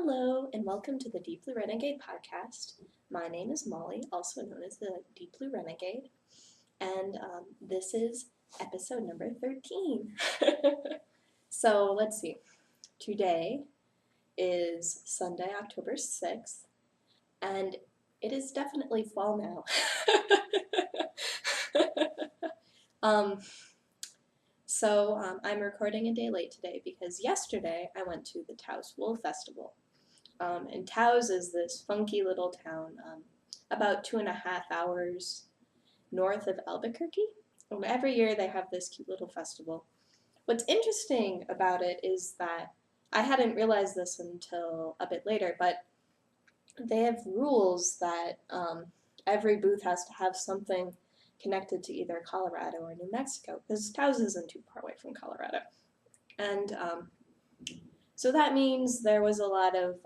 Hello, and welcome to the Deep Blue Renegade podcast. My name is Molly, also known as the Deep Blue Renegade, and this is episode number 13. So let's see. Today is Sunday, October 6th, and it is definitely fall now. I'm recording a day late today because yesterday I went to the Taos Wool Festival. And Taos is this funky little town about 2.5 hours north of Albuquerque. And every year they have this cute little festival. What's interesting about it is that I hadn't realized this until a bit later, but they have rules that every booth has to have something connected to either Colorado or New Mexico, because Taos isn't too far away from Colorado. And so that means there was a lot of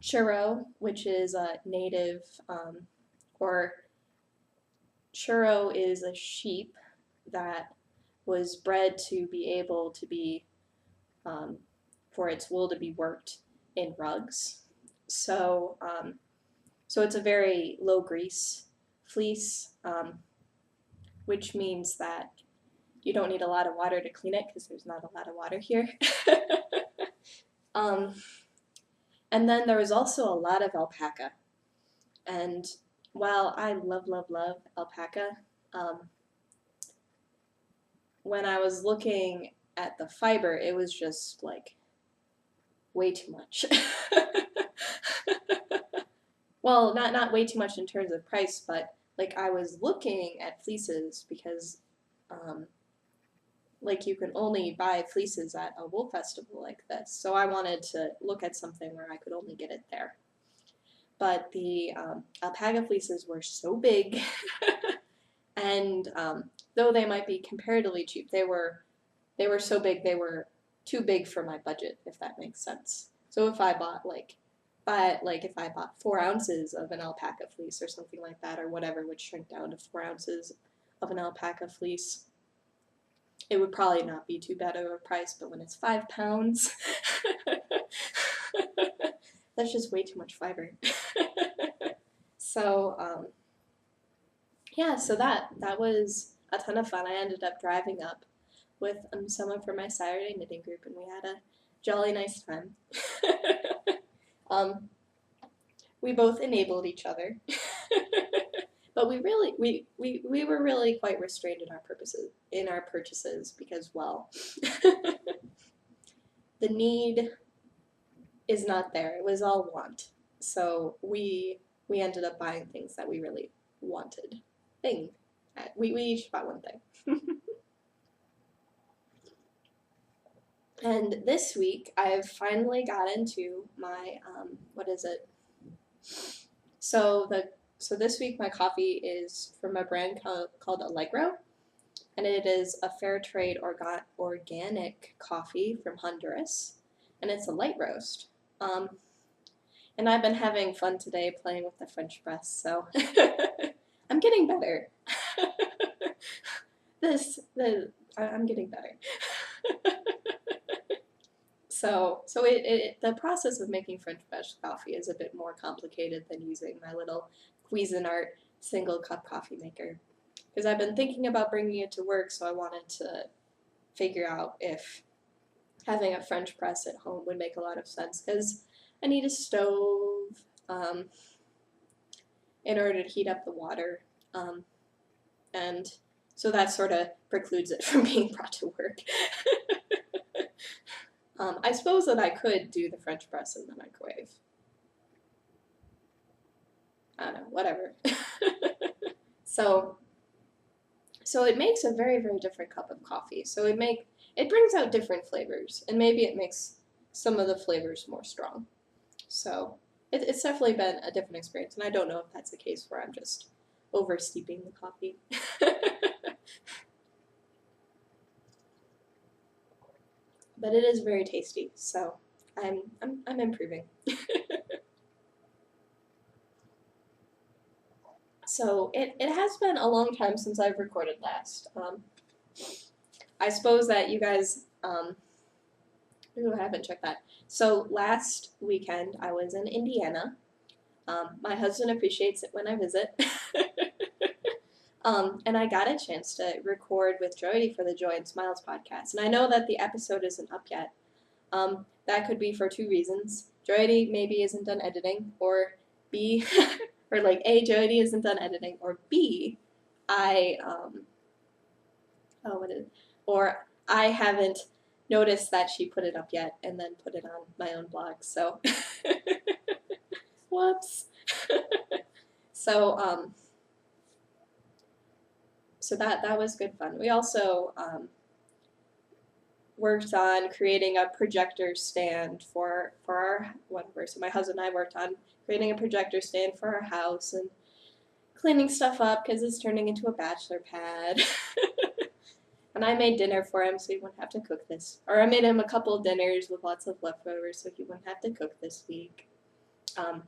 churro, which is a native, or churro is a sheep that was bred to be able to be, for its wool to be worked in rugs. So it's a very low grease fleece, which means that you don't need a lot of water to clean it because there's not a lot of water here. And then there was also a lot of alpaca. And while I love alpaca, when I was looking at the fiber, it was just like way too much. Well, not way too much in terms of price, but like I was looking at fleeces because like you can only buy fleeces at a wool festival like this. So I wanted to look at something where I could only get it there. But the alpaca fleeces were so big, and though they might be comparatively cheap, they were so big they were too big for my budget, if that makes sense. So if I bought if I bought 4 ounces of an alpaca fleece or something like that, or whatever would shrink down to 4 ounces of an alpaca fleece, it would probably not be too bad of a price. But when it's 5 pounds, that's just way too much fiber. So yeah, so that was a ton of fun. I ended up driving up with someone from my Saturday knitting group, and we had a jolly nice time. We both enabled each other, but we were really quite restrained in our purchases because, well, the need is not there. It was all want. So we ended up buying things that we really wanted. We each bought one thing. And this week, I've finally got into my, what is it? So this week, my coffee is from a brand called Allegro, and it is a fair trade organic coffee from Honduras, and it's a light roast. And I've been having fun today playing with the French press, so I'm getting better. I'm getting better. So the process of making French press coffee is a bit more complicated than using my little Cuisinart single cup coffee maker. Because I've been thinking about bringing it to work, so I wanted to figure out if having a French press at home would make a lot of sense. Because I need a stove in order to heat up the water, and so that sort of precludes it from being brought to work. I suppose that I could do the French press in the microwave. I don't know, whatever. So it makes a very, very different cup of coffee. So it brings out different flavors, and maybe it makes some of the flavors more strong. So it's definitely been a different experience, and I don't know if that's the case where I'm just over-steeping the coffee. But it is very tasty, so I'm improving. So it has been a long time since I've recorded last. I suppose that you guys Ooh, I haven't checked that. So last weekend I was in Indiana. My husband appreciates it when I visit. And I got a chance to record with Jody for the Joy and Smiles podcast. And I know that the episode isn't up yet. That could be for two reasons. Jody maybe isn't done editing, or B, or like A, Jody isn't done editing, or B, or I haven't noticed that she put it up yet and then put it on my own blog. So, whoops. So, so that was good fun. We also worked on creating a projector stand for our whatever. So my husband and I worked on creating a projector stand for our house and cleaning stuff up because it's turning into a bachelor pad. And I made dinner for him so he wouldn't have to cook this. Or I made him a couple of dinners with lots of leftovers so he wouldn't have to cook this week. What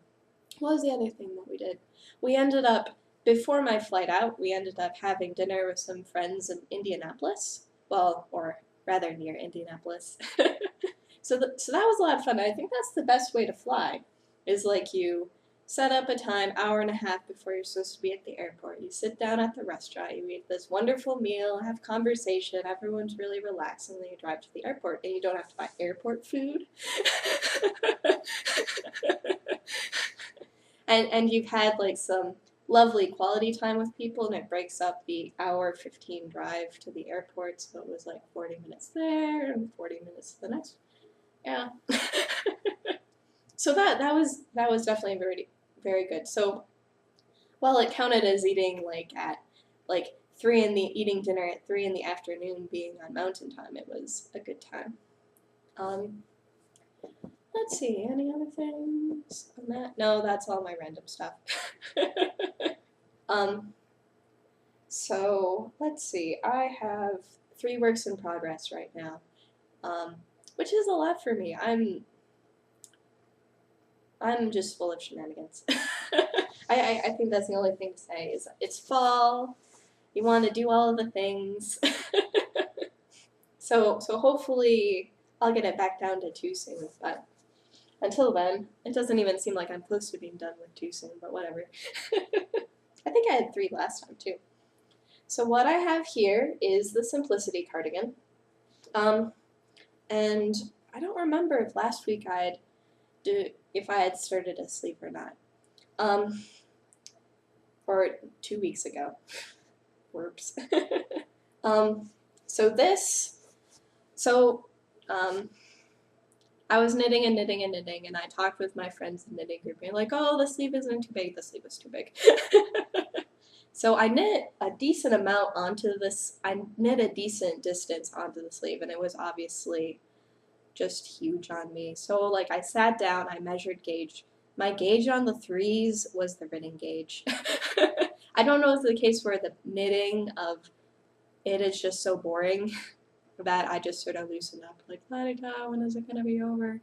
was the other thing that we did? We ended up, before my flight out, we ended up having dinner with some friends in Indianapolis. Well, or rather near Indianapolis. So that was a lot of fun. I think that's the best way to fly, is like you set up a time, hour and a half before you're supposed to be at the airport. You sit down at the restaurant, you eat this wonderful meal, have conversation, everyone's really relaxed, and then you drive to the airport, and you don't have to buy airport food. and you've had like some lovely quality time with people, and it breaks up the hour 15 drive to the airport, so it was like 40 minutes there and 40 minutes to the next. Yeah. So that was definitely very, very good. So while it counted as eating like at like eating dinner at 3 in the afternoon, being on mountain time, it was a good time. Let's see, any other things on that? No, that's all my random stuff. So let's see, I have 3 works in progress right now, which is a lot for me. I'm just full of shenanigans. I think that's the only thing to say, is it's fall, you want to do all of the things. So hopefully I'll get it back down to 2 soon, but until then, it doesn't even seem like I'm close to being done with 2 soon, but whatever. I think I had 3 last time too. So what I have here is the Simplicity Cardigan. And I don't remember if last week if I had started a sleeve or not. Or 2 weeks ago. Whoops. I was knitting and knitting and knitting, and I talked with my friends in the knitting group, and like, oh, the sleeve isn't too big, the sleeve was too big. So I knit a decent amount onto this, I knit a decent distance onto the sleeve, and it was obviously just huge on me. So like I sat down, I measured gauge. My gauge on the 3s was the written gauge. I don't know if it's the case where the knitting of it is just so boring that I just sort of loosen up, like, la-da-da, when is it gonna be over?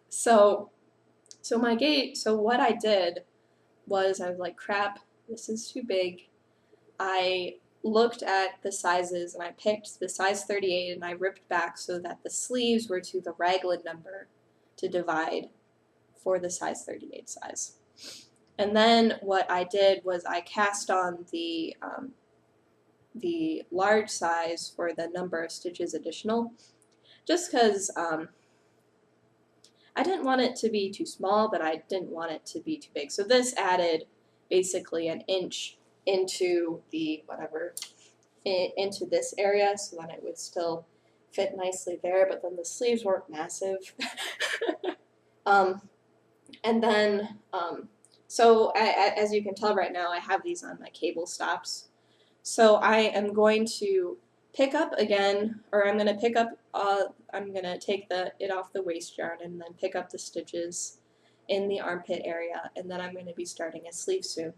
So what I did was I was like, crap, this is too big. I looked at the sizes and I picked the size 38 and I ripped back so that the sleeves were to the raglan number to divide for the size 38 size. And then what I did was I cast on the large size for the number of stitches additional, just because I didn't want it to be too small, but I didn't want it to be too big. So this added basically an inch into into this area, so that it would still fit nicely there, but then the sleeves weren't massive. And then, so as you can tell right now, I have these on my cable stops. So I am going to pick up again, or I'm going to pick up, I'm going to take it off the waist yarn and then pick up the stitches in the armpit area, and then I'm going to be starting a sleeve soon.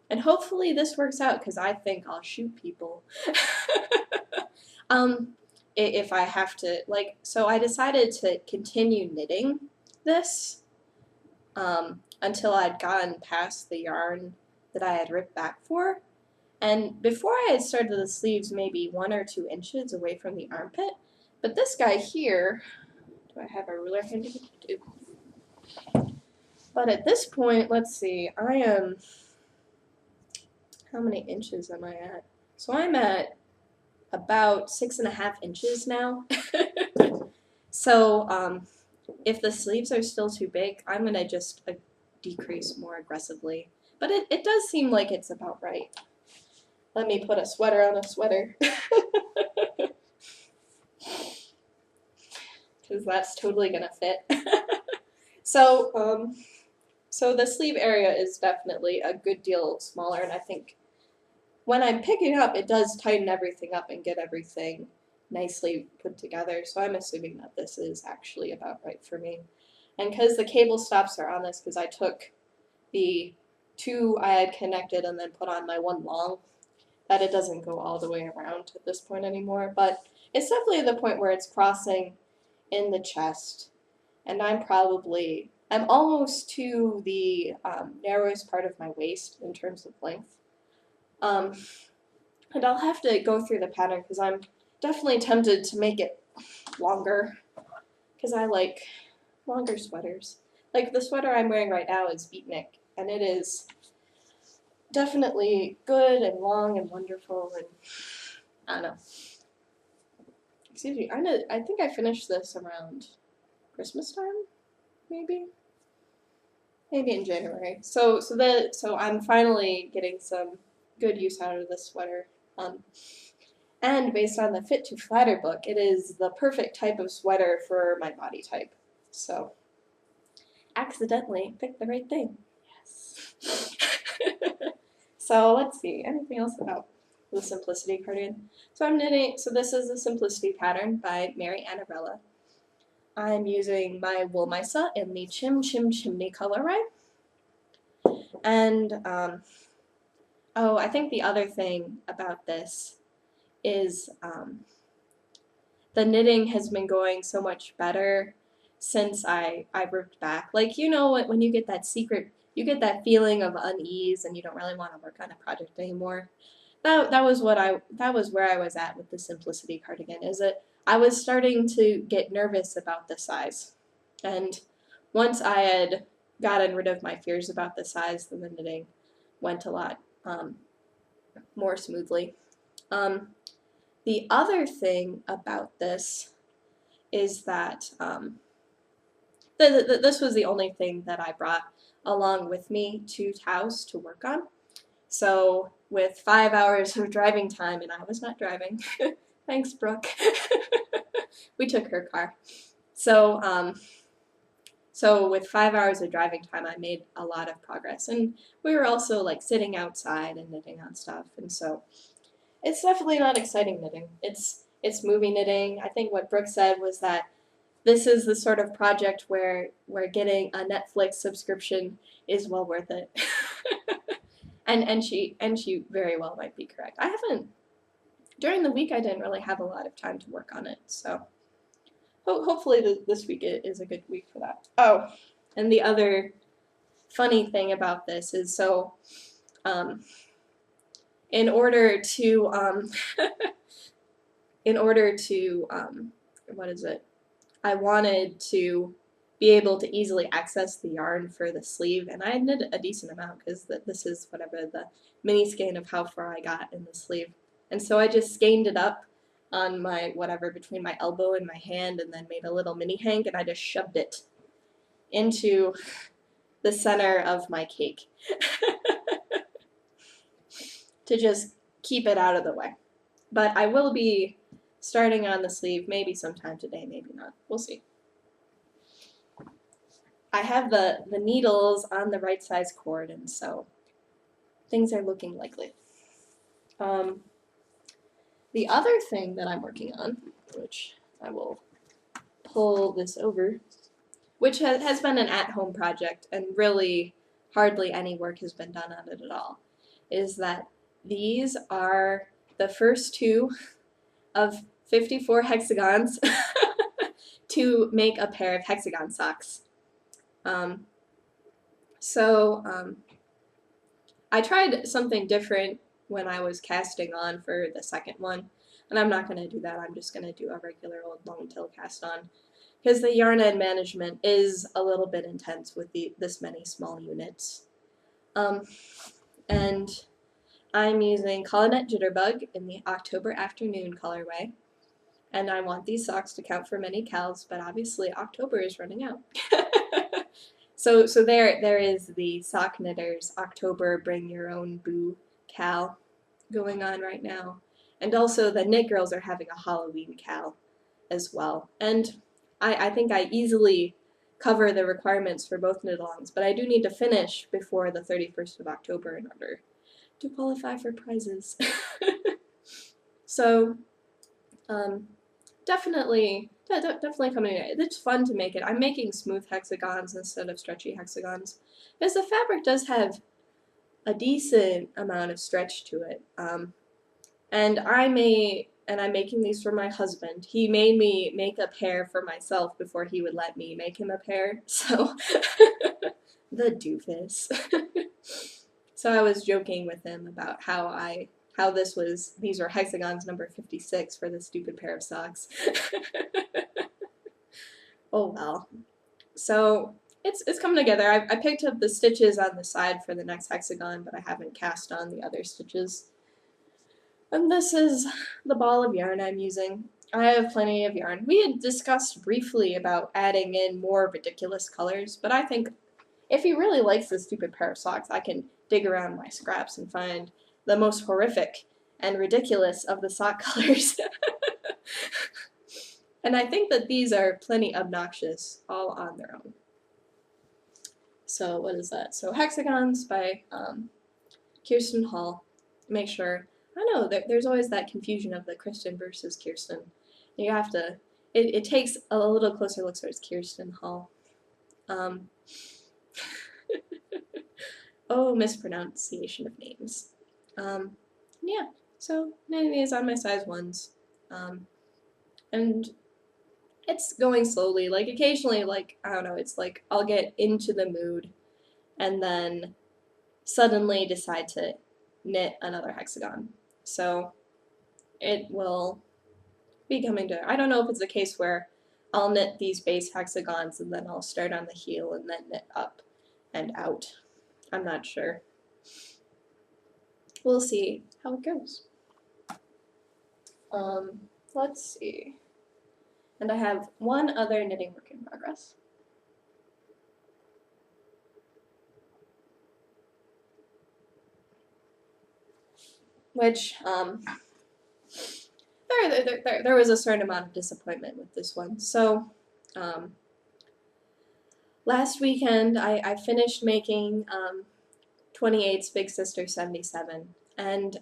And hopefully this works out, because I think I'll shoot people. If I have to, like, so I decided to continue knitting this until I'd gotten past the yarn that I had ripped back for. And before I had started the sleeves maybe 1 or 2 inches away from the armpit, But this guy here, do I have a ruler handy? I do. But at this point, let's see, I am, how many inches am I at? So I'm at about 6.5 inches now. So if the sleeves are still too big, I'm going to just decrease more aggressively. But it does seem like it's about right. Let me put a sweater on a sweater. Because that's totally going to fit. So the sleeve area is definitely a good deal smaller, and I think when I'm picking up, it does tighten everything up and get everything nicely put together, so I'm assuming that this is actually about right for me. And because the cable stops are on this, because I took the 2 I had connected and then put on my 1 long, that it doesn't go all the way around at this point anymore, but it's definitely the point where it's crossing in the chest, and I'm almost to the narrowest part of my waist in terms of length. And I'll have to go through the pattern because I'm definitely tempted to make it longer because I like longer sweaters. Like the sweater I'm wearing right now is beatnik, and it is definitely good and long and wonderful, and I don't know. Excuse me, I think I finished this around Christmas time, maybe in January. So I'm finally getting some good use out of this sweater. And based on the Fit to Flatter book, it is the perfect type of sweater for my body type. So, accidentally picked the right thing. Yes. So let's see, anything else about the Simplicity cardigan? So I'm knitting, so this is the Simplicity pattern by Mary Annabella. I'm using my Wool Misa in the Chim Chim Chimney colorway. And, oh, I think the other thing about this is the knitting has been going so much better since I ripped back. Like, you know, when you get that you get that feeling of unease and you don't really want to work on a project anymore. That was where I was at with the Simplicity cardigan, is that I was starting to get nervous about the size. And once I had gotten rid of my fears about the size, then the knitting went a lot more smoothly. The other thing about this is that this was the only thing that I brought along with me to Taos to work on. So with 5 hours of driving time, and I was not driving, thanks Brooke, we took her car. So with 5 hours of driving time, I made a lot of progress, and we were also like sitting outside and knitting on stuff, and so it's definitely not exciting knitting. It's movie knitting. I think what Brooke said was that this is the sort of project where getting a Netflix subscription is well worth it. and she very well might be correct. I haven't, during the week I didn't really have a lot of time to work on it, so hopefully this week is a good week for that. Oh, and the other funny thing about this is, so in order to what is it? I wanted to be able to easily access the yarn for the sleeve, and I knit a decent amount because this is whatever the mini skein of how far I got in the sleeve. And so I just skeined it up on my whatever between my elbow and my hand, and then made a little mini hank, and I just shoved it into the center of my cake to just keep it out of the way. But I will be starting on the sleeve maybe sometime today, maybe not. We'll see. I have the needles on the right size cord, and so things are looking likely. The other thing that I'm working on, which I will pull this over, which has been an at-home project, and really hardly any work has been done on it at all, is that these are the first 2 of 54 hexagons to make a pair of hexagon socks. I tried something different when I was casting on for the second one. And I'm not going to do that. I'm just going to do a regular old long tail cast on, because the yarn end management is a little bit intense with this many small units. And I'm using Collinet Jitterbug in the October Afternoon colorway. And I want these socks to count for many cals, but obviously October is running out. So there is the Sock Knitters October Bring Your Own Boo cal going on right now. And also the Knit Girls are having a Halloween cal as well. And I think I easily cover the requirements for both knit-alongs, but I do need to finish before the 31st of October in order to qualify for prizes. So definitely coming in. It's fun to make it. I'm making smooth hexagons instead of stretchy hexagons, because the fabric does have a decent amount of stretch to it. And I'm making these for my husband. He made me make a pair for myself before he would let me make him a pair, so the doofus. So I was joking with him about how these were hexagons number 56 for this stupid pair of socks. Oh well. So it's coming together. I picked up the stitches on the side for the next hexagon, but I haven't cast on the other stitches. And this is the ball of yarn I'm using. I have plenty of yarn. We had discussed briefly about adding in more ridiculous colors, but I think if he really likes this stupid pair of socks, I can dig around my scraps and find the most horrific and ridiculous of the sock colors. And I think that these are plenty obnoxious all on their own. So what is that? So Hexagons by Kirsten Hall. Make sure, I know there's always that confusion of the Kristen versus Kirsten. You have to, it takes a little closer look, so it's Kirsten Hall. Oh, mispronunciation of names. Yeah, so knitting these on my size 1s. And it's going slowly. Like occasionally, like, I don't know, it's like I'll get into the mood and then suddenly decide to knit another hexagon. So it will be coming to, I don't know if it's a case where I'll knit these base hexagons and then I'll start on the heel and then knit up and out. I'm not sure. We'll see how it goes. Let's see. And I have one other knitting work in progress. Which, there was a certain amount of disappointment with this one. So, last weekend I finished making 28's Big Sister 77, and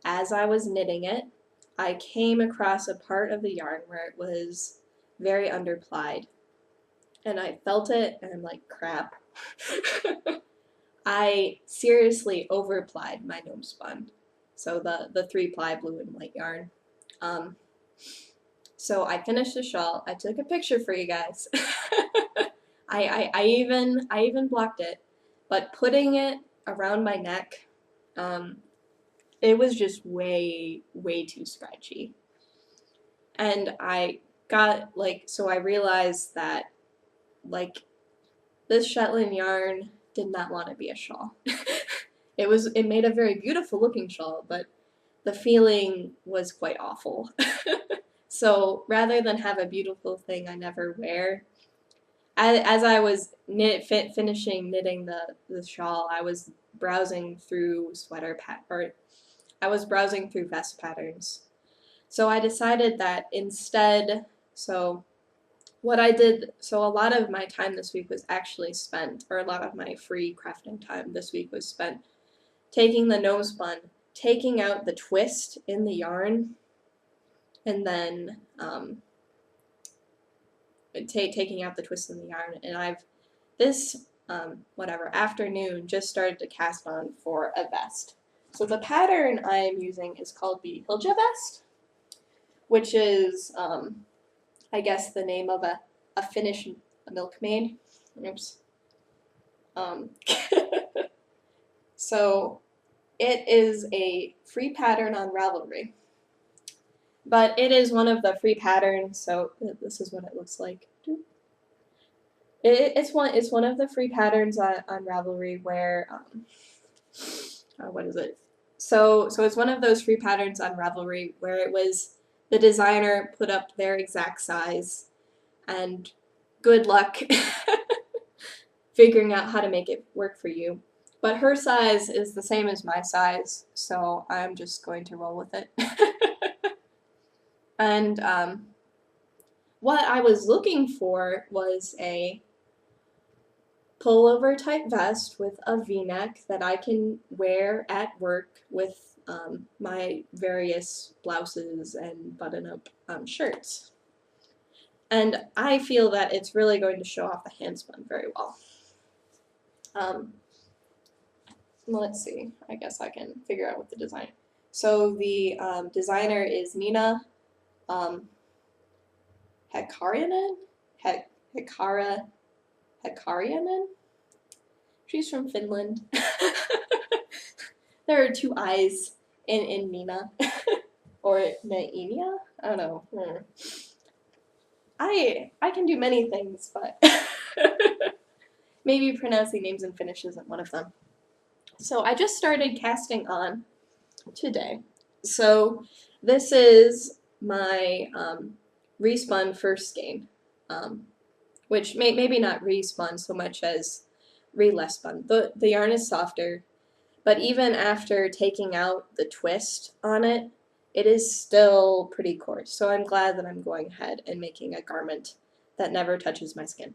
as I was knitting it, I came across a part of the yarn where it was very underplied, and I felt it, and I'm like, crap. I seriously overplied my Gnomespun, so the 3-ply blue and white yarn. So I finished the shawl. I took a picture for you guys. I even blocked it, but putting it around my neck, it was just way too scratchy. And I got, like, so I realized that, like, this Shetland yarn did not want to be a shawl. It made a very beautiful looking shawl, but the feeling was quite awful. So rather than have a beautiful thing I never wear, as I was finishing knitting the shawl, I was browsing through I was browsing through vest patterns. So I decided that instead, so what I did, so a lot of my time this week was actually spent, or a lot of my free crafting time this week was spent taking the Gnomespun, taking out the twist in the yarn, and then taking out the twist in the yarn. And I've this afternoon just started to cast on for a vest. So the pattern I am using is called the Hilja Vest, which is I guess the name of a Finnish milkmaid. Oops. So it is a free pattern on Ravelry. But it is one of the free patterns, so this is what it looks like. It's one of the free patterns on Ravelry where what is it? So it's one of those free patterns on Ravelry where it was the designer put up their exact size, and good luck figuring out how to make it work for you. But her size is the same as my size, so I'm just going to roll with it. And what I was looking for was a pullover type vest with a v-neck that I can wear at work with my various blouses and button-up shirts. And I feel that it's really going to show off the handspun very well. Let's see, I guess I can figure out what the design. So the designer is Nina Hekarianen? Hekarianen? She's from Finland. There are two I's in Nina. Or Naenia? I don't know. I can do many things, but maybe pronouncing names in Finnish isn't one of them. So I just started casting on today. So this is my respun first skein, which maybe not respun so much as re-lespun. The yarn is softer, but even after taking out the twist on it, it is still pretty coarse. So I'm glad that I'm going ahead and making a garment that never touches my skin.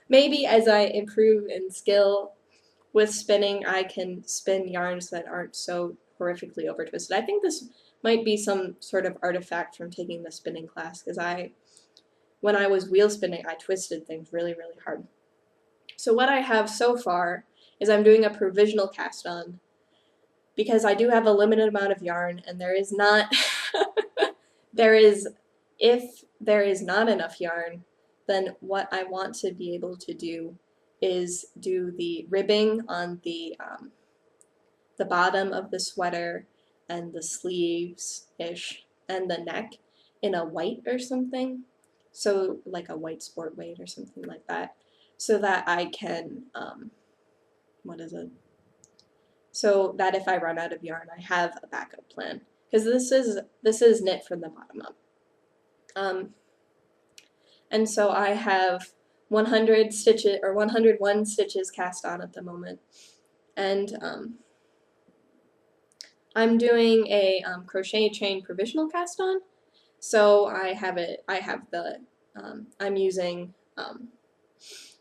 Maybe as I improve in skill with spinning, I can spin yarns that aren't so horrifically over twisted. I think this might be some sort of artifact from taking the spinning class, because when I was wheel spinning, I twisted things really, really hard. So what I have so far is I'm doing a provisional cast on, because I do have a limited amount of yarn, and there is not, if there is not enough yarn, then what I want to be able to do is do the ribbing on the bottom of the sweater and the sleeves-ish and the neck in a white or something, so like a white sport weight or something like that, so that I can, so that if I run out of yarn, I have a backup plan, because this is knit from the bottom up. And so I have 100 stitches, or 101 stitches cast on at the moment, and I'm doing a crochet chain provisional cast on. So I'm using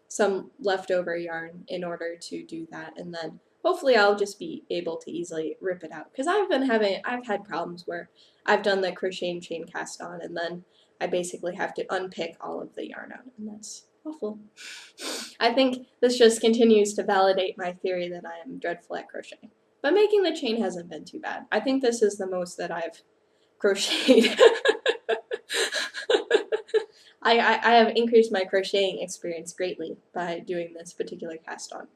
some leftover yarn in order to do that, and then hopefully I'll just be able to easily rip it out, because I've had problems where I've done the crochet chain cast on and then I basically have to unpick all of the yarn out, and that's awful. I think this just continues to validate my theory that I am dreadful at crocheting. But making the chain hasn't been too bad. I think this is the most that I've crocheted. I have increased my crocheting experience greatly by doing this particular cast on.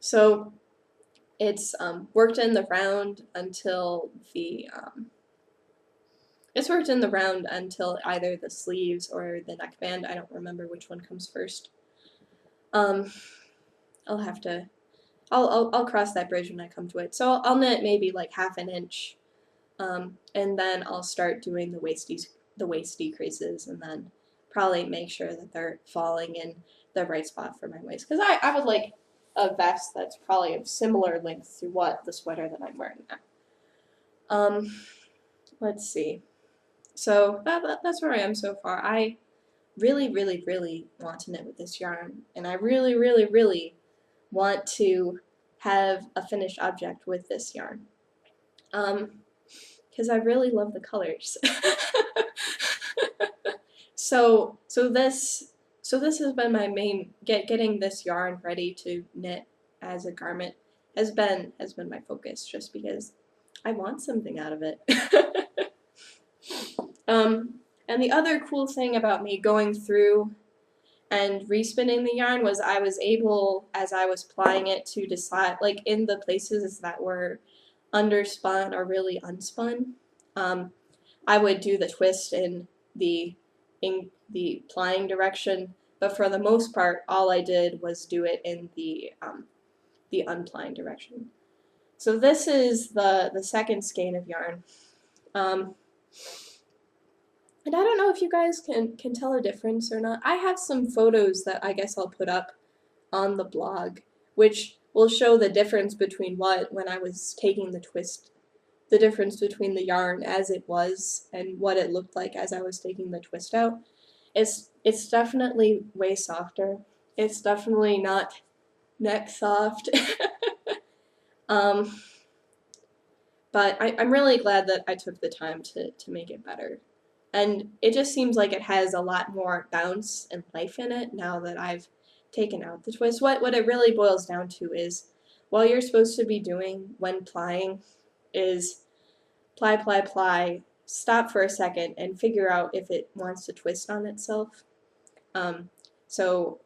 So it's worked in the round until either the sleeves or the neckband. I don't remember which one comes first. I'll cross that bridge when I come to it. So I'll knit maybe like 1/2 inch, and then I'll start doing the waist decreases, and then probably make sure that they're falling in the right spot for my waist, because I would like a vest that's probably of similar length to what the sweater that I'm wearing now. Let's see. So that's where I am so far. I really, really, really want to knit with this yarn, and I really, really, really want to have a finished object with this yarn, because I really love the colors. So this has been my main, getting this yarn ready to knit as a garment has been my focus, just because I want something out of it. And the other cool thing about me going through and respinning the yarn was I was able, as I was plying it, to decide, like in the places that were underspun or really unspun, I would do the twist in the plying direction, but for the most part, all I did was do it in the unplying direction. So this is the second skein of yarn. And I don't know if you guys can tell a difference or not. I have some photos that I guess I'll put up on the blog, which will show the difference between when I was taking the twist, the difference between the yarn as it was and what it looked like as I was taking the twist out. It's definitely way softer. It's definitely not neck soft. But I'm really glad that I took the time to make it better. And it just seems like it has a lot more bounce and life in it now that I've taken out the twist. What it really boils down to is, what you're supposed to be doing when plying is ply, ply, ply, stop for a second, and figure out if it wants to twist on itself. So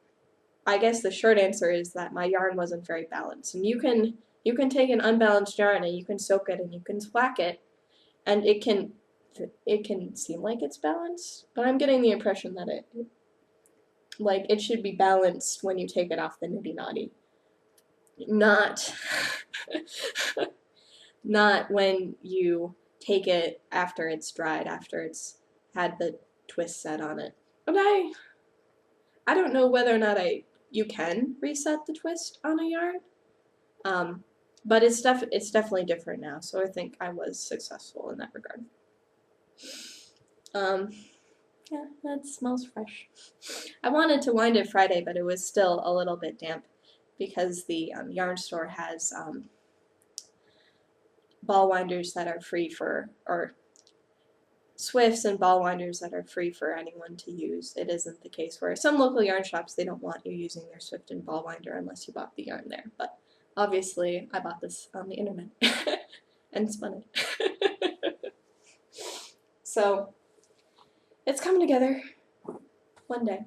I guess the short answer is that my yarn wasn't very balanced. And you can take an unbalanced yarn and you can soak it and you can thwack it, and it can seem like it's balanced, but I'm getting the impression that it should be balanced when you take it off the nitty naughty, not not when you take it after it's dried, after it's had the twist set on it. But I don't know whether or not you can reset the twist on a yarn, but it's definitely different now, so I think I was successful in that regard. Yeah, that smells fresh. I wanted to wind it Friday, but it was still a little bit damp because the yarn store has ball winders that are free for, or swifts and ball winders that are free for anyone to use. It isn't the case where some local yarn shops, they don't want you using their swift and ball winder unless you bought the yarn there. But obviously, I bought this on the internet and spun it. So it's coming together one day.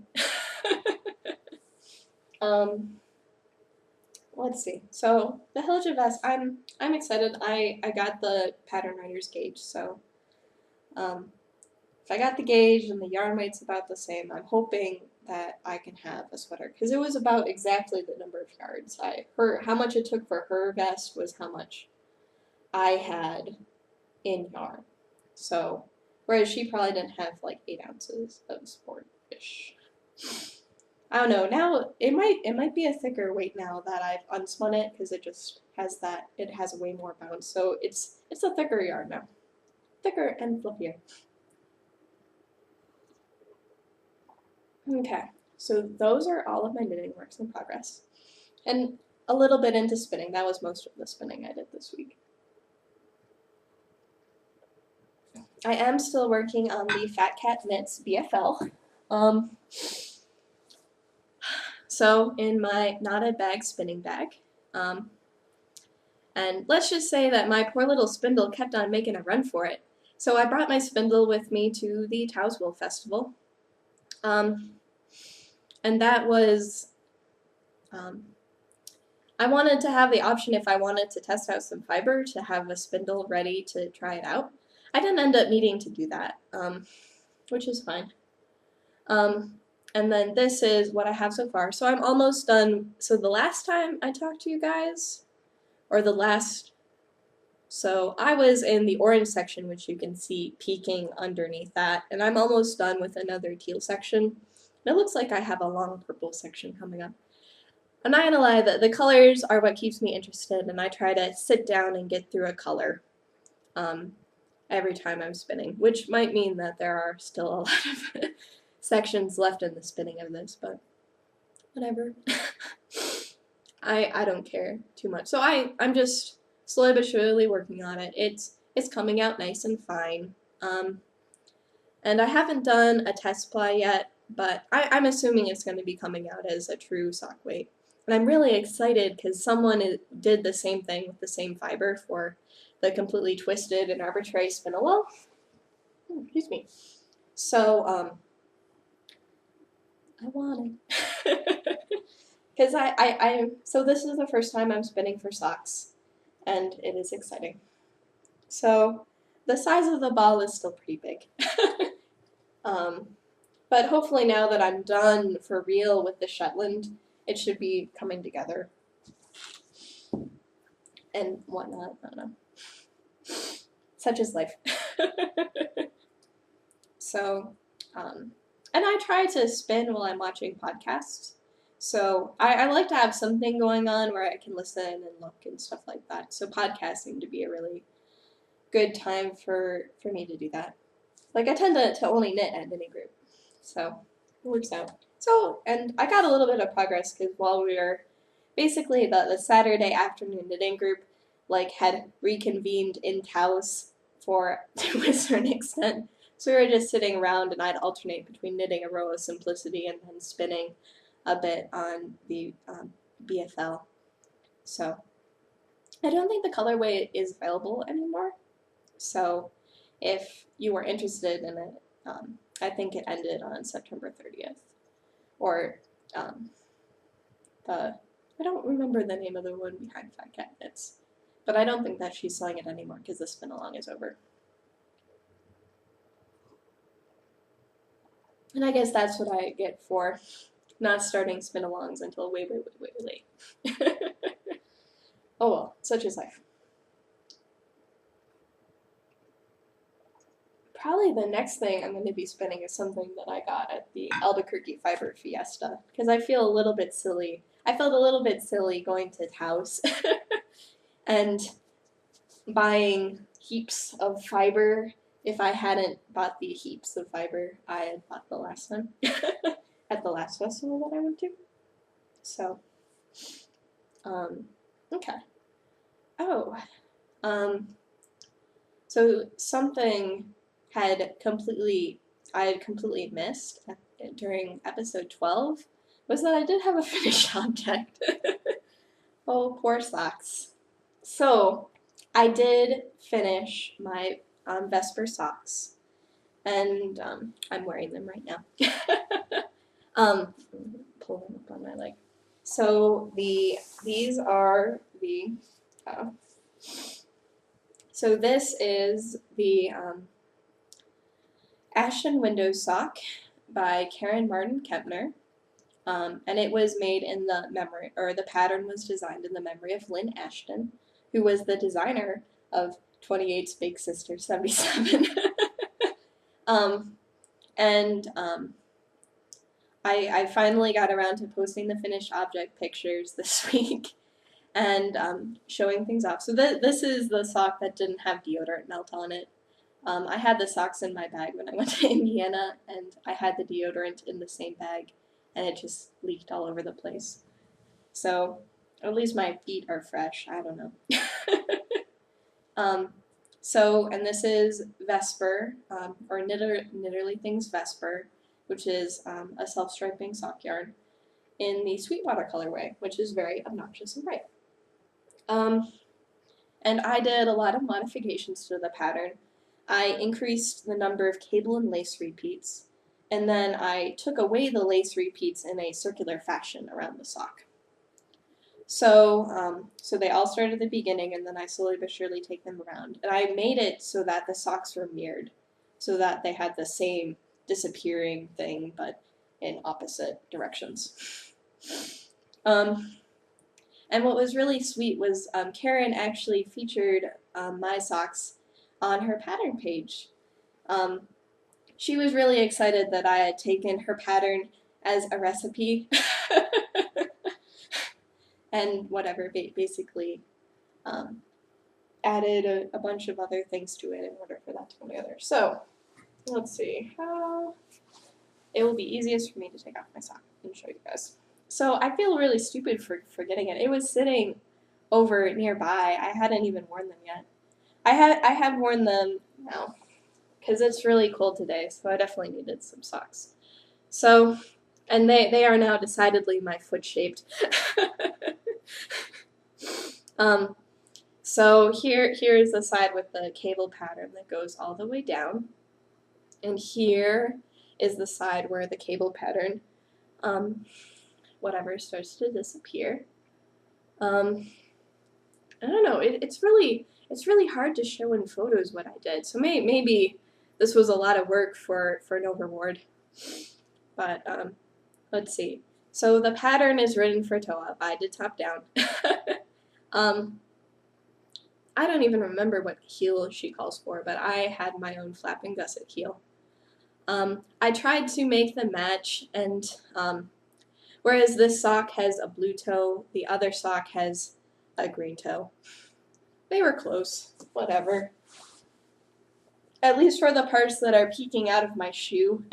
Let's see. So the Hilja Vest, I'm excited. I got the pattern writer's gauge, so if I got the gauge and the yarn weight's about the same, I'm hoping that I can have a sweater, because it was about exactly the number of yards. How much it took for her vest was how much I had in yarn. So whereas she probably didn't have like 8 ounces of sport-ish. I don't know, now it might be a thicker weight now that I've unspun it, because it just has it has way more bounce. So it's a thicker yarn now. Thicker and fluffier. Okay, so those are all of my knitting works in progress. And a little bit into spinning. That was most of the spinning I did this week. I am still working on the Cat Knits BFL. So in my knotted bag spinning bag, and let's just say that my poor little spindle kept on making a run for it. So I brought my spindle with me to the Taos Wool Festival, and that was, I wanted to have the option, if I wanted to test out some fiber, to have a spindle ready to try it out. I didn't end up needing to do that, which is fine. And then this is what I have so far. So I'm almost done. So the last time I talked to you guys, so I was in the orange section, which you can see peeking underneath that, and I'm almost done with another teal section. And it looks like I have a long purple section coming up. I'm not gonna lie, the colors are what keeps me interested, and I try to sit down and get through a color every time I'm spinning, which might mean that there are still a lot of sections left in the spinning of this, but whatever. I don't care too much. So I'm just slowly but surely working on it. It's coming out nice and fine. And I haven't done a test ply yet, but I'm assuming it's going to be coming out as a true sock weight. And I'm really excited because someone did the same thing with the same fiber for the completely twisted and arbitrary spindle wool. Excuse me. So I want it. Because so this is the first time I'm spinning for socks, and it is exciting. So the size of the ball is still pretty big. But hopefully now that I'm done for real with the Shetland, it should be coming together and whatnot. I don't know. Such is life. So, and I try to spin while I'm watching podcasts. So I like to have something going on where I can listen and look and stuff like that. So podcasts seem to be a really good time for me to do that. Like I tend to only knit at knitting group. So it works out. So, and I got a little bit of progress because while we were basically the Saturday afternoon knitting group like had reconvened in Taos to a certain extent. So we were just sitting around and I'd alternate between knitting a row of Simplicity and then spinning a bit on the BFL. So I don't think the colorway is available anymore. So if you were interested in it, I think it ended on September 30th. Or I don't remember the name of the one behind Fat Cat Knits. But I don't think that she's selling it anymore because the spin-along is over. And I guess that's what I get for not starting spin-alongs until way late. Oh well, such is life. Probably the next thing I'm going to be spinning is something that I got at the Albuquerque Fiber Fiesta, because I feel a little bit silly. I felt a little bit silly going to Taos and buying heaps of fiber if I hadn't bought the heaps of fiber I had bought the last time at the last festival that I went to. So, okay. Oh, so something I had completely missed during episode 12 was that I did have a finished object. Oh, poor socks. So, I did finish my Vesper socks, and I'm wearing them right now. Pull them up on my leg. So these are the. So this is the Ashton window sock by Karen Martin Kempner. And it was made in the memory, or the pattern was designed in the memory of Lynn Ashton, who was the designer of 28's Big Sister 77. I finally got around to posting the finished object pictures this week and showing things off. So this is the sock that didn't have deodorant melt on it. I had the socks in my bag when I went to Indiana, and I had the deodorant in the same bag, and it just leaked all over the place. So at least my feet are fresh. I don't know. And this is Vesper, or Knitterly Things Vesper, which is a self-striping sock yarn in the Sweetwater colorway, which is very obnoxious and bright. And I did a lot of modifications to the pattern. I increased the number of cable and lace repeats, and then I took away the lace repeats in a circular fashion around the sock. So, so they all start at the beginning, and then I slowly but surely take them around. And I made it so that the socks were mirrored, so that they had the same disappearing thing, but in opposite directions. And what was really sweet was Karen actually featured my socks on her pattern page. She was really excited that I had taken her pattern as a recipe and whatever, basically added a bunch of other things to it in order for that to come together. So let's see how it will be easiest for me to take off my sock and show you guys. So I feel really stupid for forgetting it. It was sitting over nearby. I hadn't even worn them yet. I have worn them now because it's really cold today, so I definitely needed some socks. So, and they are now decidedly my foot shaped. So here is the side with the cable pattern that goes all the way down, and here is the side where the cable pattern whatever starts to disappear. I don't know, it's really hard to show in photos what I did, so maybe this was a lot of work for no reward. But let's see. So the pattern is written for toe up. I did top down. I don't even remember what heel she calls for, but I had my own flap and gusset heel. I tried to make them match, and whereas this sock has a blue toe, the other sock has a green toe. They were close, whatever. At least for the parts that are peeking out of my shoe.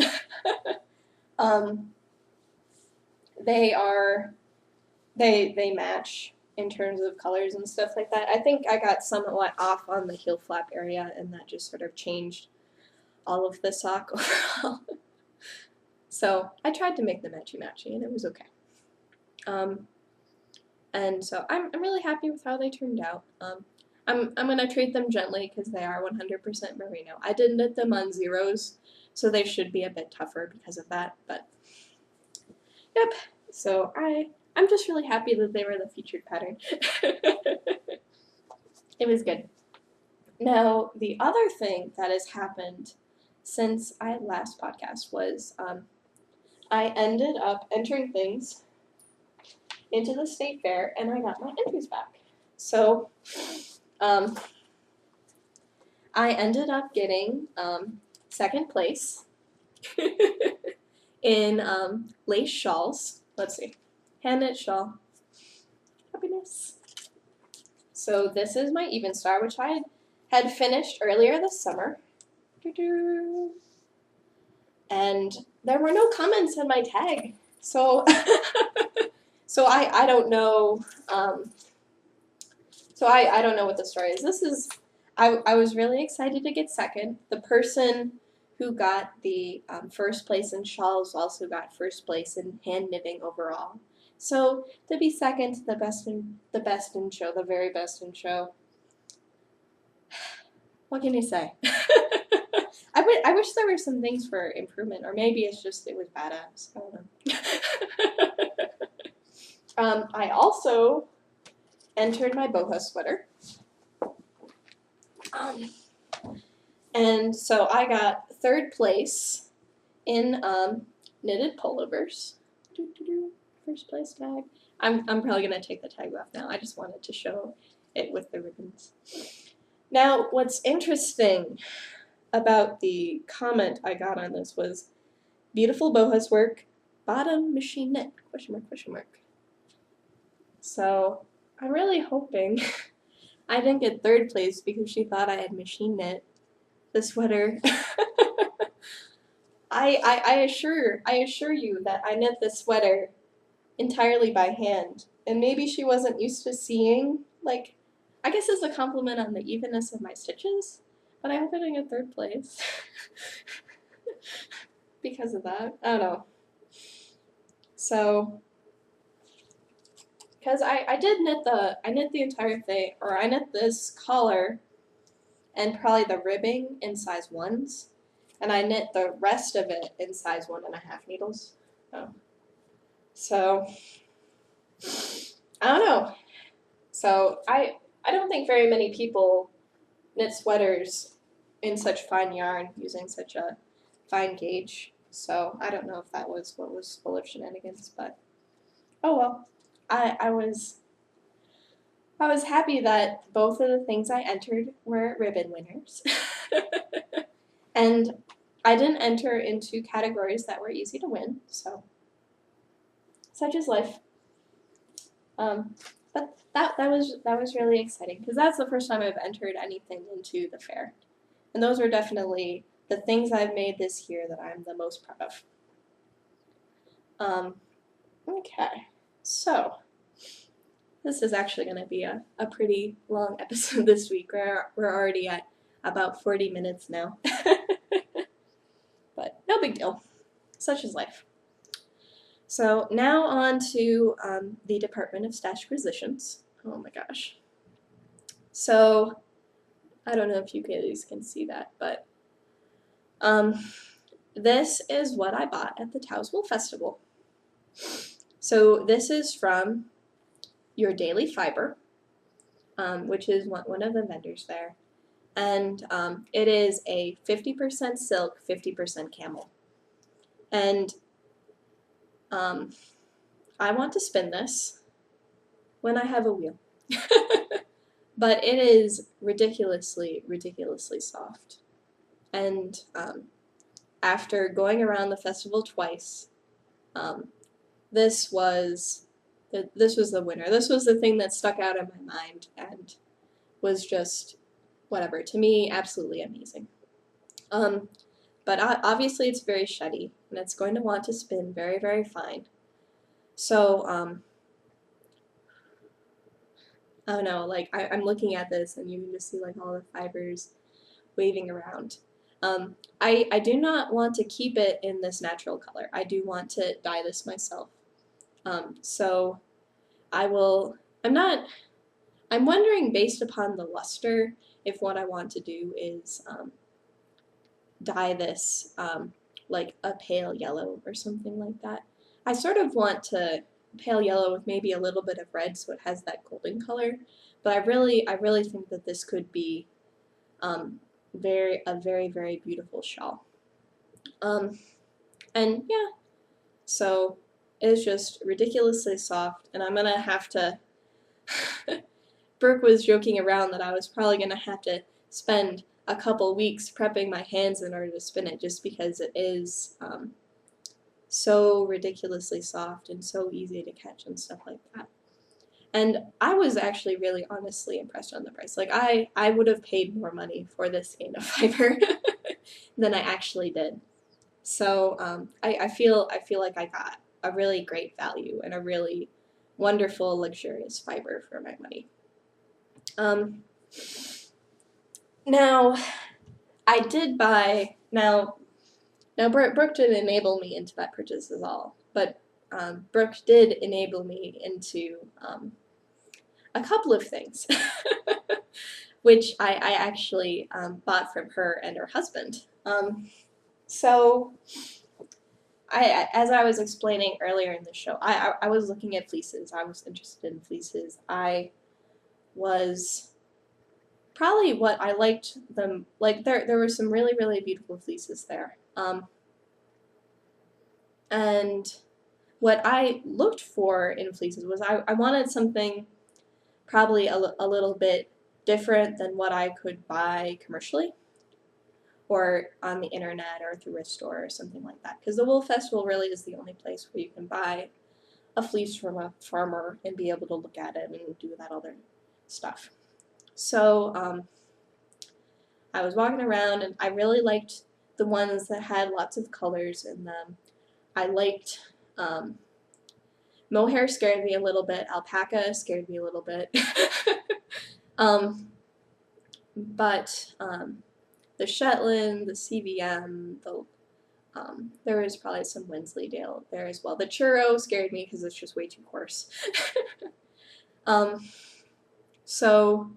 They match in terms of colors and stuff like that. I think I got somewhat off on the heel flap area, and that just sort of changed all of the sock overall. So I tried to make them matchy-matchy, and it was okay. And so I'm really happy with how they turned out. I'm going to treat them gently because they are 100% merino. I did knit them on zeros, so they should be a bit tougher because of that, but yep. So I'm just really happy that they were the featured pattern. It was good. Now, the other thing that has happened since I last podcast was I ended up entering things into the state fair, and I got my entries back. So I ended up getting second place in lace shawls. Let's see. Hand knit shawl. Happiness. So this is my Even Star, which I had finished earlier this summer. And there were no comments in my tag. So so I don't know I don't know what the story is. This is I was really excited to get second. The person who got the first place in shawls also got first place in hand knitting overall. So to be second, the best in show, the very best in show. What can you say? I wish there were some things for improvement, or maybe it's just it was badass. I don't know. I also entered my boho sweater. And so I got third place in knitted pullovers. First place tag. I'm probably gonna take the tag off now. I just wanted to show it with the ribbons. Now, what's interesting about the comment I got on this was beautiful bohos work, bottom machine knit, question mark, question mark. So I'm really hoping I didn't get third place because she thought I had machine knit the sweater. I assure you that I knit the sweater entirely by hand, and maybe she wasn't used to seeing, like, I guess it's a compliment on the evenness of my stitches, but I hope I didn't get third place because of that. I don't know. So, because I knit the entire thing, or I knit this collar and probably the ribbing in size 1s, and I knit the rest of it in size 1.5 needles. Oh. So, I don't know. So, I don't think very many people knit sweaters in such fine yarn using such a fine gauge. So, I don't know if that was what was full of shenanigans, but oh well. I was happy that both of the things I entered were ribbon winners. And I didn't enter into categories that were easy to win, so such is life. But that was really exciting because that's the first time I've entered anything into the fair. And those are definitely the things I've made this year that I'm the most proud of. Okay. So, this is actually going to be a pretty long episode this week. We're already at about 40 minutes now. But no big deal. Such is life. So now on to the Department of Stashquisitions. Oh my gosh. So, I don't know if you guys can see that, but this is what I bought at the Taos Wool Festival. So this is from Your Daily Fiber, which is one of the vendors there. And it is a 50% silk, 50% camel. And I want to spin this when I have a wheel. But it is ridiculously, ridiculously soft. And after going around the festival twice, this was the winner. This was the thing that stuck out in my mind and was just, whatever, to me, absolutely amazing. But obviously it's very sheddy, and it's going to want to spin very, very fine. So, I don't know, like, I'm looking at this, and you can just see, like, all the fibers waving around. I do not want to keep it in this natural color. I do want to dye this myself. So I'm wondering, based upon the luster, if what I want to do is dye this like a pale yellow or something like that. I sort of want to pale yellow with maybe a little bit of red so it has that golden color, but I really think that this could be a very, very beautiful shawl. And yeah, so it's just ridiculously soft, and I'm gonna have to Brooke was joking around that I was probably gonna have to spend a couple weeks prepping my hands in order to spin it, just because it is so ridiculously soft and so easy to catch and stuff like that. And I was actually really honestly impressed on the price. Like, I would have paid more money for this skein of fiber than I actually did. So I feel like I got a really great value and a really wonderful, luxurious fiber for my money. Now, I did buy, now Brooke didn't enable me into that purchase at all, but Brooke did enable me into a couple of things, which I actually bought from her and her husband. So, as I was explaining earlier in the show, I was looking at fleeces. I was interested in fleeces. I was probably what I liked them, like there were some really, really beautiful fleeces there. And what I looked for in fleeces was I wanted something probably a little bit different than what I could buy commercially or on the internet or through a store or something like that. Because the Wool Festival really is the only place where you can buy a fleece from a farmer and be able to look at it and do that other stuff. So I was walking around, and I really liked the ones that had lots of colors in them. I liked mohair scared me a little bit. Alpaca scared me a little bit. But the Shetland, the CVM, there was probably some Wensleydale there as well. The churro scared me because it's just way too coarse. So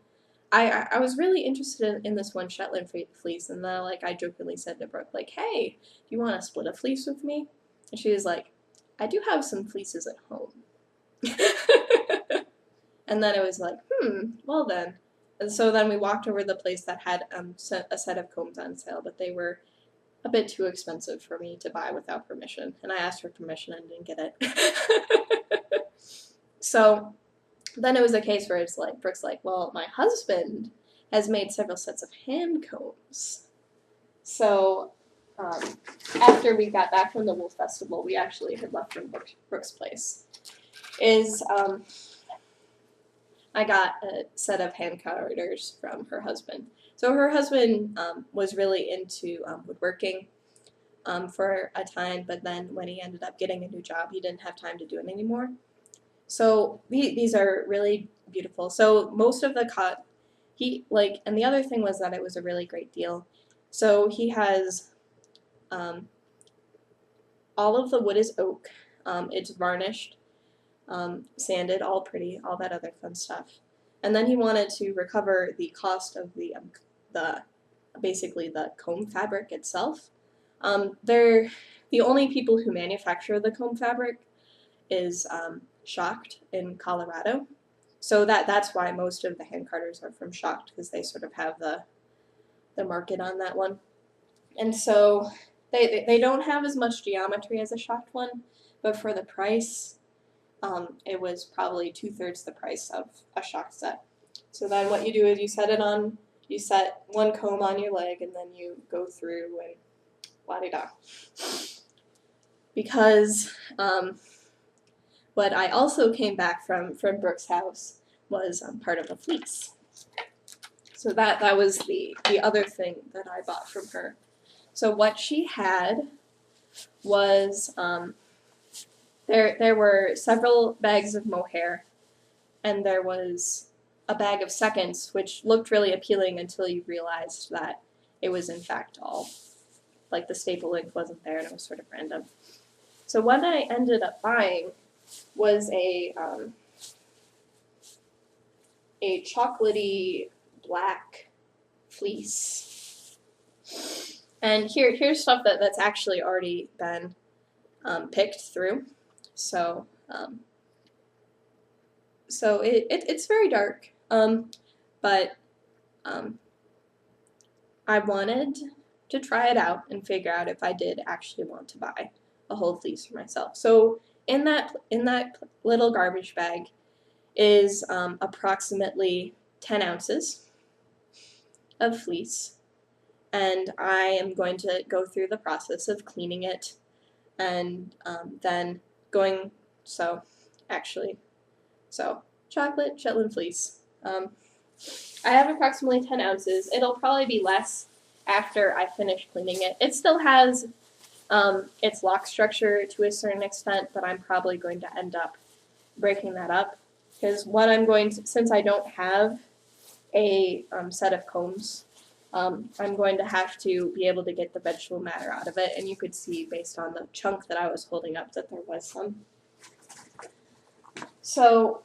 I was really interested in this one Shetland fleece, and then I jokingly said to Brooke, like, hey, do you want to split a fleece with me? And she was like, I do have some fleeces at home. And then it was like, well then. And so then we walked over to the place that had a set of combs on sale, but they were a bit too expensive for me to buy without permission. And I asked for permission and didn't get it. So then it was a case where it's like, Brooke's like, well, my husband has made several sets of hand combs. So after we got back from the Wool Festival, we actually had left from Brooke's place, I got a set of hand cutters from her husband. So her husband was really into woodworking for a time, but then when he ended up getting a new job, he didn't have time to do it anymore. So these are really beautiful. So most of the and the other thing was that it was a really great deal. So he has, all of the wood is oak. It's varnished, sanded, all pretty, all that other fun stuff. And then he wanted to recover the cost of basically the comb fabric itself. They're the only people who manufacture the comb fabric. is Shocked in Colorado. So that's why most of the hand carters are from Shocked, because they sort of have the market on that one. And so they don't have as much geometry as a Shocked one, but for the price, it was probably 2/3 the price of a Shocked set. So then what you do is you set one comb on your leg, and then you go through and la-di-da. Because what I also came back from Brooke's house was part of a fleece. So that was the other thing that I bought from her. So what she had was there were several bags of mohair, and there was a bag of seconds, which looked really appealing until you realized that it was in fact all, like the staple length wasn't there and it was sort of random. So what I ended up buying was a chocolatey black fleece. And here's stuff that's actually already been picked through. So it's very dark, but I wanted to try it out and figure out if I did actually want to buy a whole fleece for myself. So in that little garbage bag is approximately 10 ounces of fleece, and I am going to go through the process of cleaning it and then going, so chocolate Shetland fleece. I have approximately 10 ounces. It'll probably be less after I finish cleaning it. It still has its lock structure to a certain extent, but I'm probably going to end up breaking that up, because what I'm going to, since I don't have a set of combs, I'm going to have to be able to get the vegetable matter out of it, and you could see based on the chunk that I was holding up that there was some. So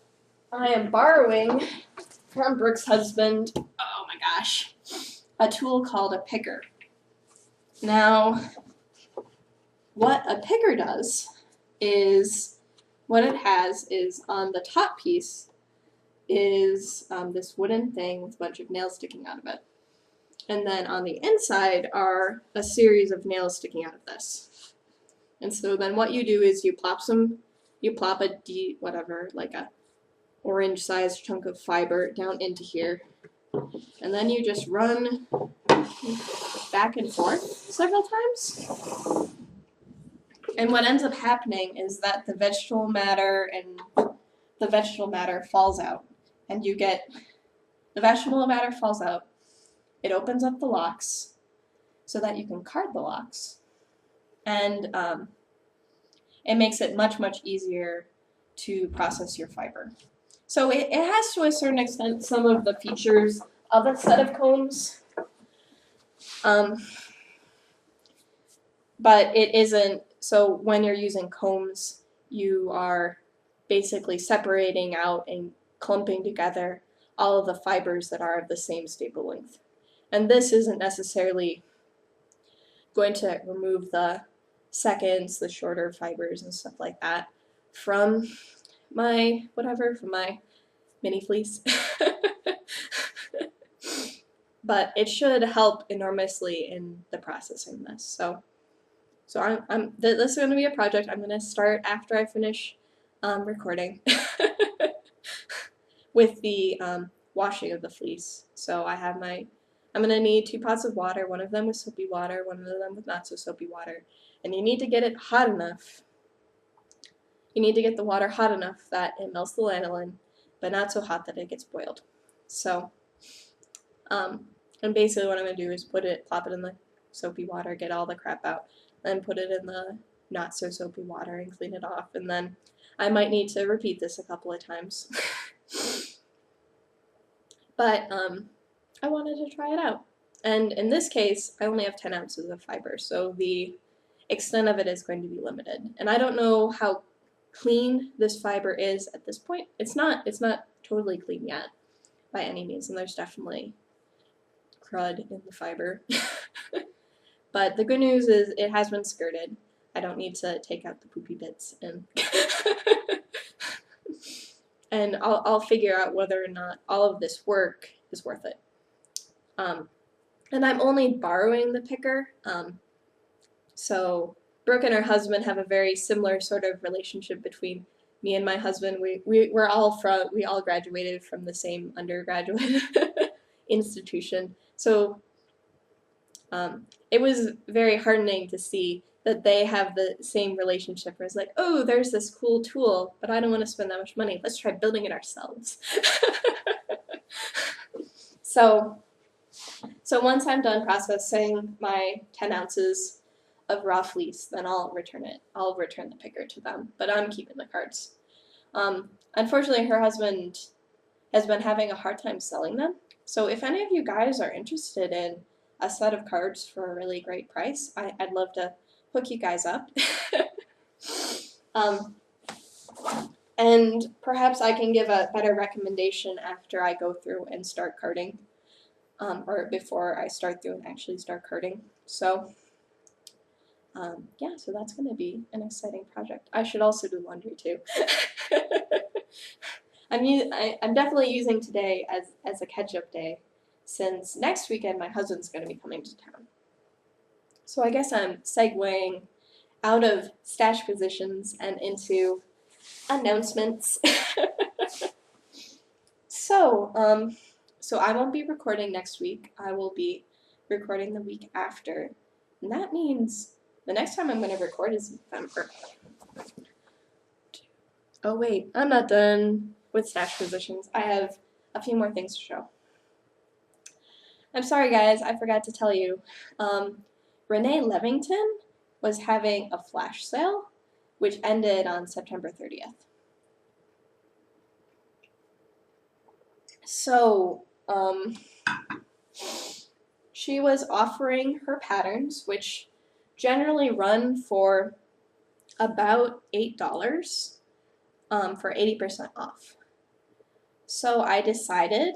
I am borrowing from Brooke's husband, oh my gosh, a tool called a picker. Now, what a picker does is, what it has is on the top piece is this wooden thing with a bunch of nails sticking out of it. And then on the inside are a series of nails sticking out of this. And so then what you do is you plop like a orange sized chunk of fiber down into here. And then you just run back and forth several times. And what ends up happening is that the vegetable matter falls out. And you get, the vegetable matter falls out. It opens up the locks so that you can card the locks. And it makes it much, much easier to process your fiber. So it has, to a certain extent, some of the features of a set of combs. But it isn't, so when you're using combs, you are basically separating out and clumping together all of the fibers that are of the same staple length. And this isn't necessarily going to remove the seconds, the shorter fibers and stuff like that from my mini fleece. But it should help enormously in the processing this. So this is going to be a project I'm going to start after I finish recording with the washing of the fleece. So I'm going to need 2 pots of water, one of them with soapy water, one of them with not so soapy water. And you need to get it hot enough. You need to get the water hot enough that it melts the lanolin, but not so hot that it gets boiled. So, and basically what I'm going to do is plop it in the soapy water, get all the crap out, then put it in the not so soapy water and clean it off. And then I might need to repeat this a couple of times. But I wanted to try it out. And in this case, I only have 10 ounces of fiber, so the extent of it is going to be limited. And I don't know how clean this fiber is at this point. It's not totally clean yet by any means, and there's definitely crud in the fiber. But the good news is it has been skirted. I don't need to take out the poopy bits and and I'll figure out whether or not all of this work is worth it. And I'm only borrowing the picker, so Brooke and her husband have a very similar sort of relationship between me and my husband. We all graduated from the same undergraduate institution, so it was very heartening to see that they have the same relationship where it's like, oh, there's this cool tool, but I don't want to spend that much money. Let's try building it ourselves. So once I'm done processing my 10 ounces of raw fleece, then I'll return it. I'll return the picker to them, but I'm keeping the cards. Unfortunately, her husband has been having a hard time selling them. So if any of you guys are interested in a set of cards for a really great price, I'd love to hook you guys up. And perhaps I can give a better recommendation after I go through and start carding, or before I start through and actually start carding. So yeah, so that's going to be an exciting project. I should also do laundry too. I'm definitely using today as a catch-up day, since next weekend my husband's going to be coming to town. So I guess I'm segueing out of Stashquisitions and into announcements. So I won't be recording next week. I will be recording the week after, and that means the next time I'm going to record is November. Oh wait, I'm not done with Stashquisitions. I have a few more things to show. I'm sorry guys, I forgot to tell you. Renee Levington was having a flash sale, which ended on September 30th. So, she was offering her patterns, which generally run for about $8, for 80% off. So I decided,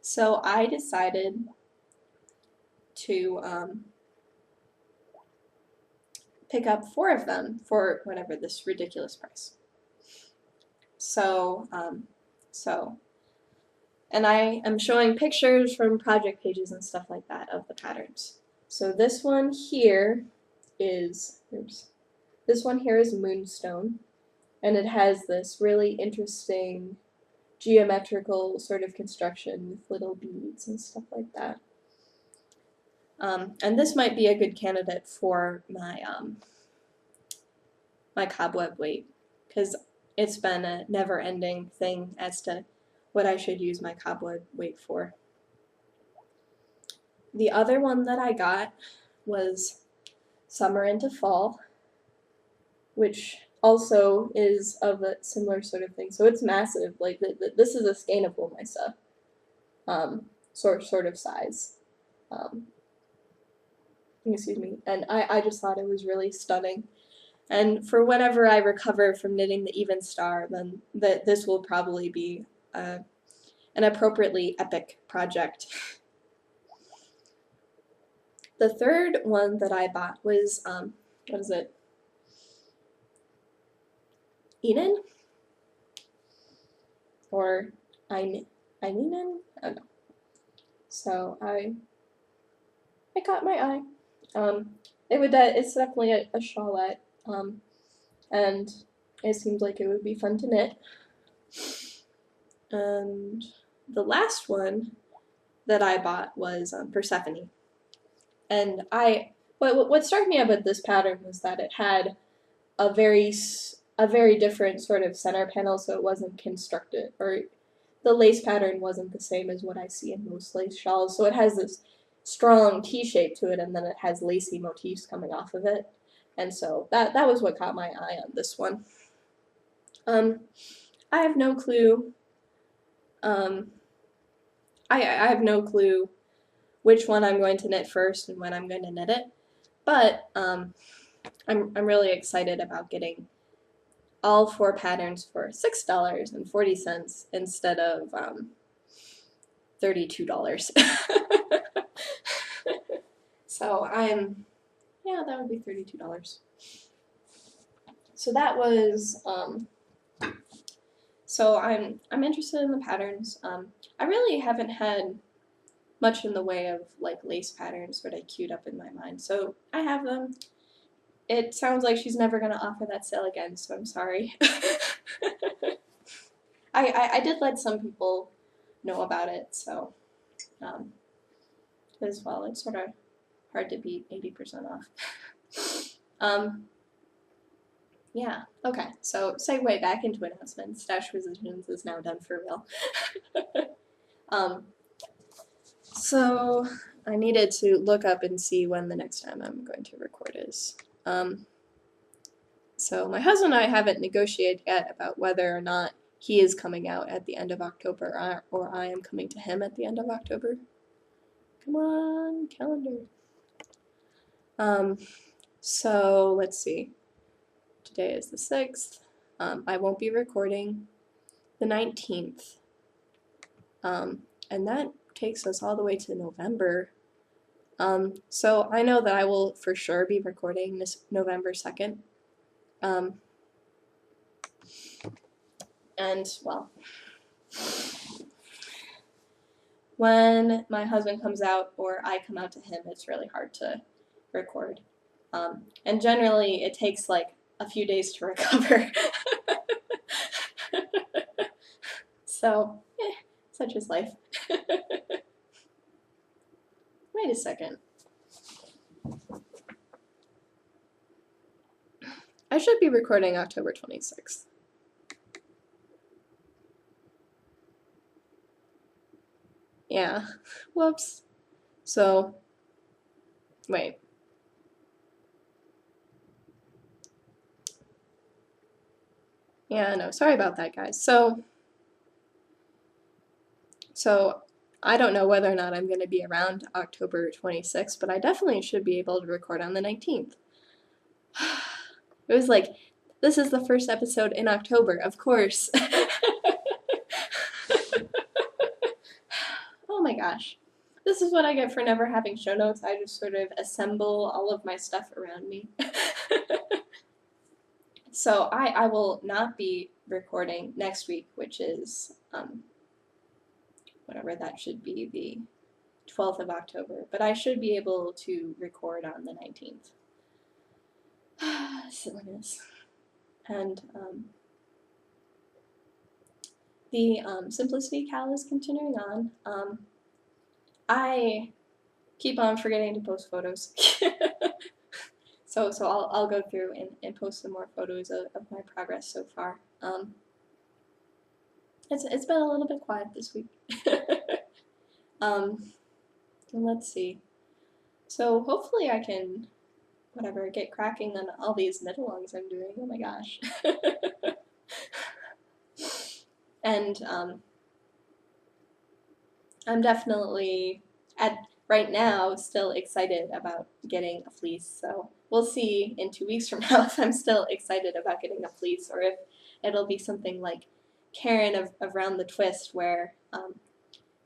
so I decided to pick up 4 of them for whatever this ridiculous price. So, and I am showing pictures from project pages and stuff like that of the patterns. So this one here is, this one here is Moonstone, and it has this really interesting geometrical sort of construction with little beads and stuff like that. And this might be a good candidate for my my cobweb weight, because it's been a never-ending thing as to what I should use my cobweb weight for. The other one that I got was Summer into Fall, which also is of a similar sort of thing. So it's massive. Like this is a skein of wool, my stuff. Sort of size. Excuse me. And I just thought it was really stunning. And for whenever I recover from knitting the Even Star, then this will probably be an appropriately epic project. The third one that I bought was, what is it? Enen? Or Eininen? I don't know. So I caught my eye. It's definitely a shawlette, and it seems like it would be fun to knit. And the last one that I bought was Persephone. And what struck me about this pattern was that it had a very different sort of center panel, so it wasn't constructed, or the lace pattern wasn't the same as what I see in most lace shawls. So it has this strong T shape to it, and then it has lacy motifs coming off of it. And so that was what caught my eye on this one. I have no clue. I have no clue which one I'm going to knit first and when I'm going to knit it, but I'm really excited about getting all 4 patterns for $6.40 instead of $32. So yeah, that would be $32. so that was so I'm interested in the patterns. I really haven't had much in the way of like lace patterns sort of queued up in my mind, so I have them. It sounds like she's never gonna offer that sale again, so I'm sorry. I did let some people know about it, so as well, it's sort of hard to beat 80% off. Yeah, okay, so segue back into announcements. Stashquisitions is now done for real. So I needed to look up and see when the next time I'm going to record is. So my husband and I haven't negotiated yet about whether or not he is coming out at the end of October or I am coming to him at the end of October. Come on, calendar. So let's see. Today is the 6th. I won't be recording the 19th. And that takes us all the way to November. So I know that I will for sure be recording this November 2nd. And, well, when my husband comes out or I come out to him, it's really hard to record. And generally, it takes like a few days to recover. So, such is life. Wait a second. I should be recording October 26th. Yeah. Whoops. So, wait. Yeah, no, sorry about that, guys. So I don't know whether or not I'm going to be around October 26th, but I definitely should be able to record on the 19th. It was like, this is the first episode in October, of course. Oh my gosh. This is what I get for never having show notes. I just sort of assemble all of my stuff around me. So I will not be recording next week, which is whatever that should be, the 12th of October, but I should be able to record on the 19th. Silliness. And the Simplicity Cal is continuing on. I keep on forgetting to post photos. So I'll go through and post some more photos of my progress so far. It's been a little bit quiet this week. Let's see. So hopefully I can, whatever, get cracking on all these knit-alongs I'm doing. Oh my gosh. And I'm definitely, right now, still excited about getting a fleece. So we'll see in 2 weeks from now if I'm still excited about getting a fleece or if it'll be something like Karen of Round the Twist, where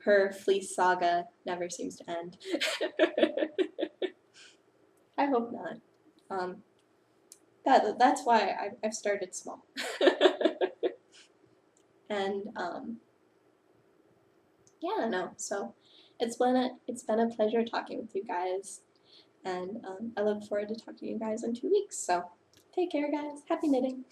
her fleece saga never seems to end. I hope not. That's why I've started small. And yeah, no. So it's been a pleasure talking with you guys, and I look forward to talking to you guys in 2 weeks. So take care, guys. Happy knitting.